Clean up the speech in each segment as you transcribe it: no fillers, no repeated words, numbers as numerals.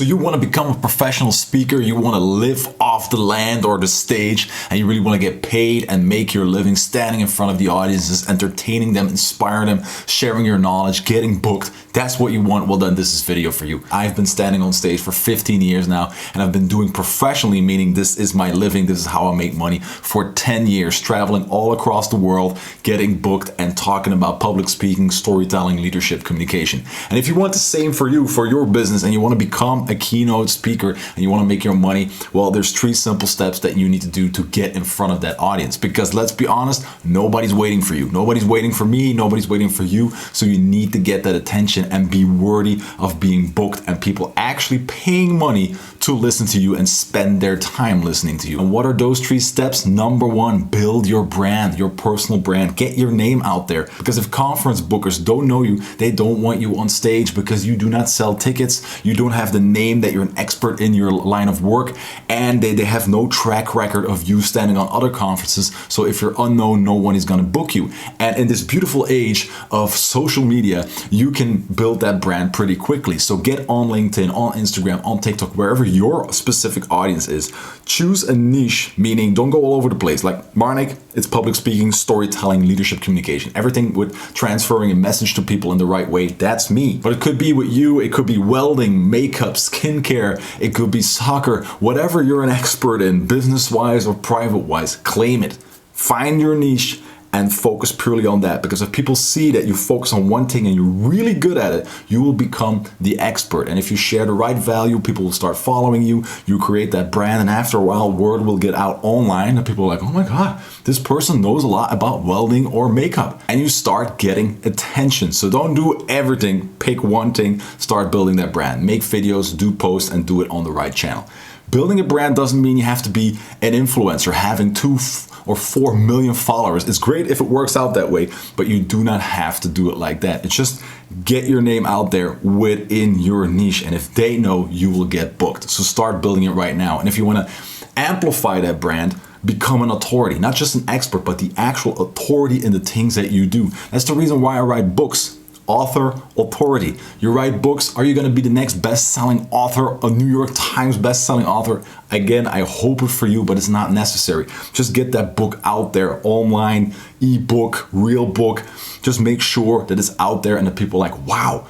So you want to become a professional speaker, you want to live off the land or the stage, and you really want to get paid and make your living standing in front of the audiences, entertaining them, inspiring them, sharing your knowledge, getting booked. That's what you want. Well, then this is video for you. I've been standing on stage for 15 years now, and I've been doing professionally, meaning this is my living, this is how I make money, for 10 years, traveling all across the world, getting booked and talking about public speaking, storytelling, leadership, communication. And if you want the same for you, for your business, and you want to become a keynote speaker and you want to make your money, well, there's 3 simple steps that you need to do to get in front of that audience. Because let's be honest, nobody's waiting for you. Nobody's waiting for me. Nobody's waiting for you. So you need to get that attention and be worthy of being booked and people actually paying money to listen to you and spend their time listening to you. And what are those 3 steps? Number 1, build your brand, your personal brand. Get your name out there. Because if conference bookers don't know you, they don't want you on stage because you do not sell tickets. You don't have the name that you're an expert in your line of work, and they have no track record of you standing on other conferences. So if you're unknown, no one is going to book you. And in this beautiful age of social media, you can build that brand pretty quickly. So get on LinkedIn, on Instagram, on TikTok, wherever your specific audience is. Choose a niche, meaning don't go all over the place. Like Marnik, it's public speaking, storytelling, leadership, communication. Everything with transferring a message to people in the right way. That's me. But it could be with you, it could be welding, makeup, skincare, it could be soccer, whatever you're an expert in, business-wise or private-wise, claim it. Find your niche and focus purely on that, because if people see that you focus on one thing and you're really good at it, you will become the expert. And if you share the right value, people will start following you, you create that brand, and after a while, word will get out online and people are like, oh my God, this person knows a lot about welding or makeup. And you start getting attention. So don't do everything, pick one thing, start building that brand. Make videos, do posts, and do it on the right channel. Building a brand doesn't mean you have to be an influencer, having 2 or 4 million followers. It's great if it works out that way, but you do not have to do it like that. It's just get your name out there within your niche, and if they know, you will get booked. So start building it right now. And if you want to amplify that brand, become an authority, not just an expert, but the actual authority in the things that you do. That's the reason why I write books. Author, authority. You write books. Are you going to be the next best-selling author, a New York Times best-selling author? Again, I hope it for you, but it's not necessary. Just get that book out there, online, ebook, real book. Just make sure that it's out there and that people are like, wow,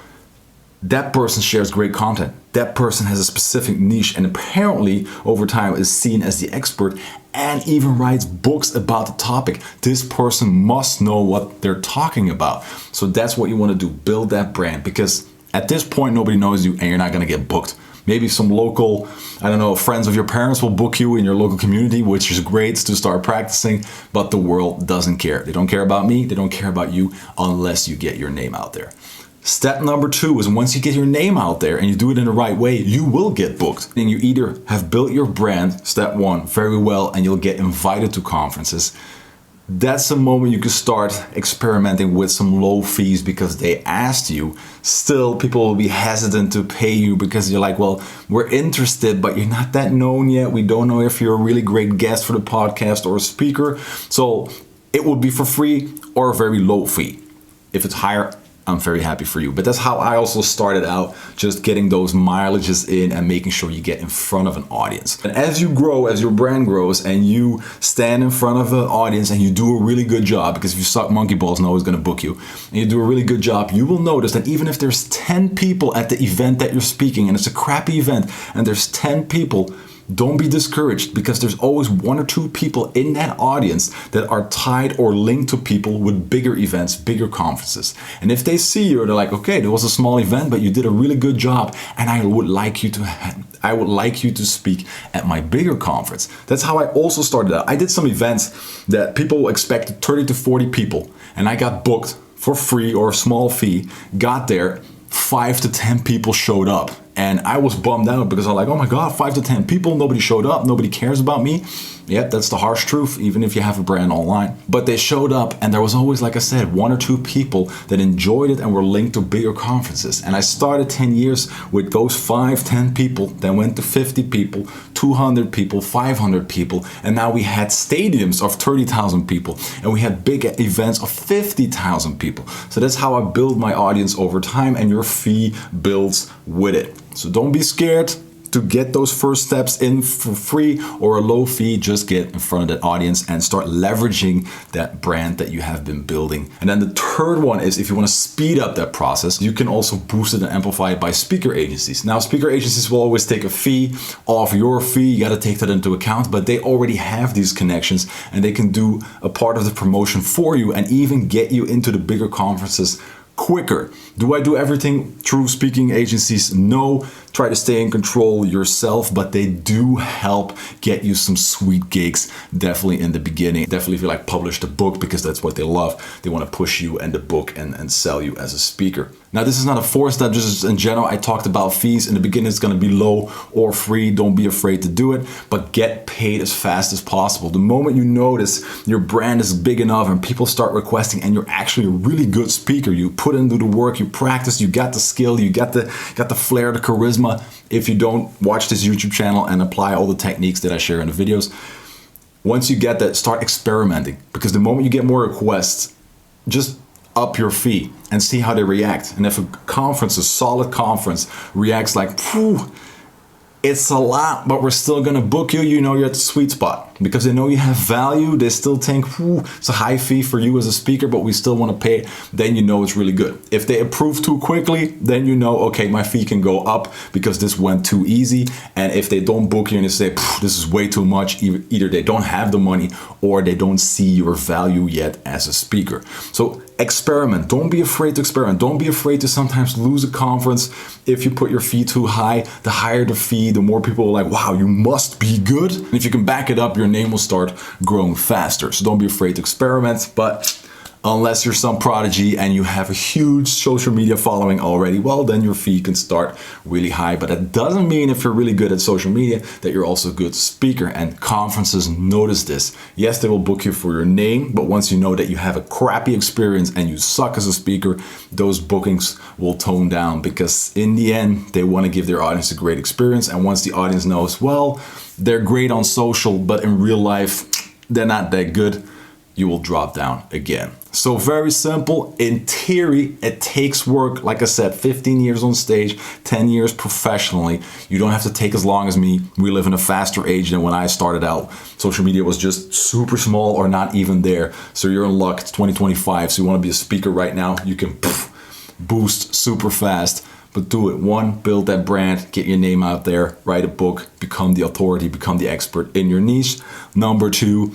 that person shares great content. That person has a specific niche and apparently over time is seen as the expert and even writes books about the topic. This person must know what they're talking about. So that's what you want to do. Build that brand, because at this point, nobody knows you and you're not going to get booked. Maybe some local, I don't know, friends of your parents will book you in your local community, which is great to start practicing, but the world doesn't care. They don't care about me. They don't care about you unless you get your name out there. Step number 2 is once you get your name out there and you do it in the right way, you will get booked. And you either have built your brand, step 1, very well, and you'll get invited to conferences. That's a moment you can start experimenting with some low fees because they asked you. Still, people will be hesitant to pay you because you're like, well, we're interested, but you're not that known yet. We don't know if you're a really great guest for the podcast or a speaker. So it would be for free or a very low fee. If it's higher, I'm very happy for you. But that's how I also started out, just getting those mileages in and making sure you get in front of an audience. And as you grow, as your brand grows and you stand in front of an audience and you do a really good job, because if you suck monkey balls, no one's going to book you, and you do a really good job, you will notice that even if there's 10 people at the event that you're speaking and it's a crappy event and there's 10 people, don't be discouraged, because there's always 1 or 2 people in that audience that are tied or linked to people with bigger events, bigger conferences. And if they see you, they're like, okay, there was a small event, but you did a really good job, and I would like you to speak at my bigger conference. That's how I also started out. I did some events that people expected 30 to 40 people, and I got booked for free or a small fee, got there, 5 to 10 people showed up. And I was bummed out because I'm like, oh my God, 5 to 10 people, nobody showed up, nobody cares about me. Yep, that's the harsh truth, even if you have a brand online. But they showed up, and there was always, like I said, 1 or 2 people that enjoyed it and were linked to bigger conferences. And I started 10 years with those 5, 10 people, then went to 50 people, 200 people, 500 people, and now we had stadiums of 30,000 people, and we had big events of 50,000 people. So that's how I build my audience over time, and your fee builds with it. So don't be scared to get those first steps in for free or a low fee. Just get in front of that audience and start leveraging that brand that you have been building. And then the third one is, if you want to speed up that process, you can also boost it and amplify it by speaker agencies. Now, speaker agencies will always take a fee off your fee. You got to take that into account, but they already have these connections and they can do a part of the promotion for you and even get you into the bigger conferences quicker. Do I do everything through speaking agencies? No. Try to stay in control yourself, but they do help get you some sweet gigs, definitely in the beginning. Definitely if you like publish the book, because that's what they love. They want to push you and the book and sell you as a speaker. Now, this is not a 4-step, just in general, I talked about fees. In the beginning, it's going to be low or free. Don't be afraid to do it, but get paid as fast as possible. The moment you notice your brand is big enough and people start requesting and you're actually a really good speaker, you put into the work, you practice, you got the skill, you got the flair, the charisma. If you don't, watch this YouTube channel and apply all the techniques that I share in the videos. Once you get that, start experimenting, because the moment you get more requests, just up your fee and see how they react. And if a conference, a solid conference, reacts like, phew, it's a lot, but we're still gonna book you, you know you're at the sweet spot. Because they know you have value, they still think, whew, it's a high fee for you as a speaker, but we still wanna pay it, then you know it's really good. If they approve too quickly, then you know, okay, my fee can go up because this went too easy. And if they don't book you and they say, this is way too much, either they don't have the money or they don't see your value yet as a speaker. So experiment. Don't be afraid to experiment. Don't be afraid to sometimes lose a conference if you put your fee too high. The higher the fee, the more people are like, wow, you must be good. And if you can back it up, your name will start growing faster. So don't be afraid to experiment. But unless you're some prodigy and you have a huge social media following already, well, then your fee can start really high. But that doesn't mean, if you're really good at social media, that you're also a good speaker. And conferences notice this. Yes, they will book you for your name, but once you know that you have a crappy experience and you suck as a speaker, those bookings will tone down, because in the end, they want to give their audience a great experience. And once the audience knows, well, they're great on social, but in real life, they're not that good, you will drop down again. So very simple. In theory, it takes work. Like I said, 15 years on stage, 10 years professionally. You don't have to take as long as me. We live in a faster age than when I started out. Social media was just super small or not even there. So you're in luck. It's 2025. So you want to be a speaker right now, you can boost super fast. But do it. 1, build that brand, get your name out there, write a book, become the authority, become the expert in your niche. Number 2,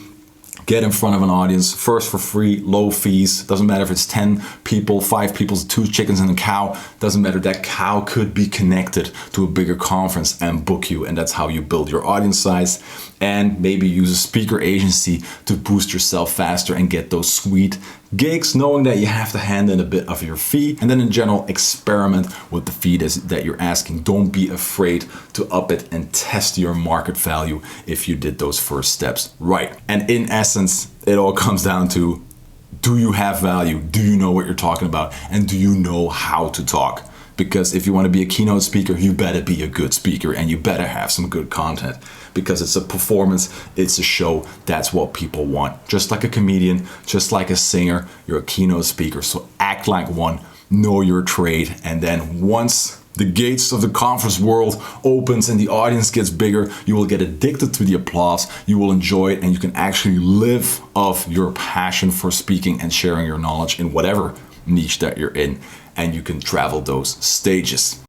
get in front of an audience, first for free, low fees. Doesn't matter if it's 10 people, 5 people, 2 chickens and a cow. Doesn't matter. That cow could be connected to a bigger conference and book you. And that's how you build your audience size. And maybe use a speaker agency to boost yourself faster and get those sweet gigs, knowing that you have to hand in a bit of your fee. And then in general, experiment with the fee that you're asking. Don't be afraid to up it and test your market value if you did those first steps right. And in essence, it all comes down to, do you have value? Do you know what you're talking about? And do you know how to talk? Because if you want to be a keynote speaker, you better be a good speaker and you better have some good content, because it's a performance, it's a show. That's what people want. Just like a comedian, just like a singer, you're a keynote speaker. So act like one, know your trade. And then once the gates of the conference world opens and the audience gets bigger, you will get addicted to the applause, you will enjoy it, and you can actually live off your passion for speaking and sharing your knowledge in whatever niche that you're in, and you can travel those stages.